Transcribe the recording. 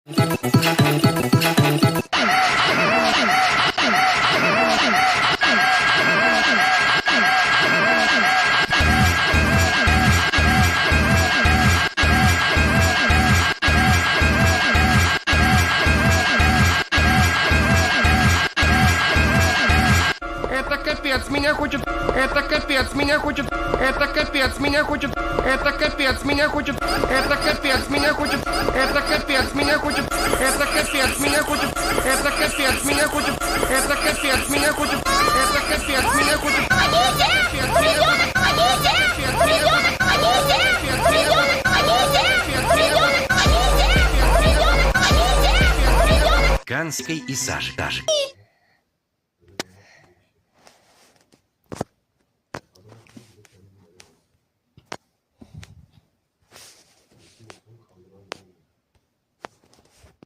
Это капец, меня хочет. Это капец, меня хочет. Это капец, меня хочет. Это капец, меня хочет. Это капец, меня хочет. Это капец, меня хочет. Это капец, меня хочет. Это капец, меня хочет. Это капец, меня хочет. Это капец, меня хочет. Ганской и Сашей.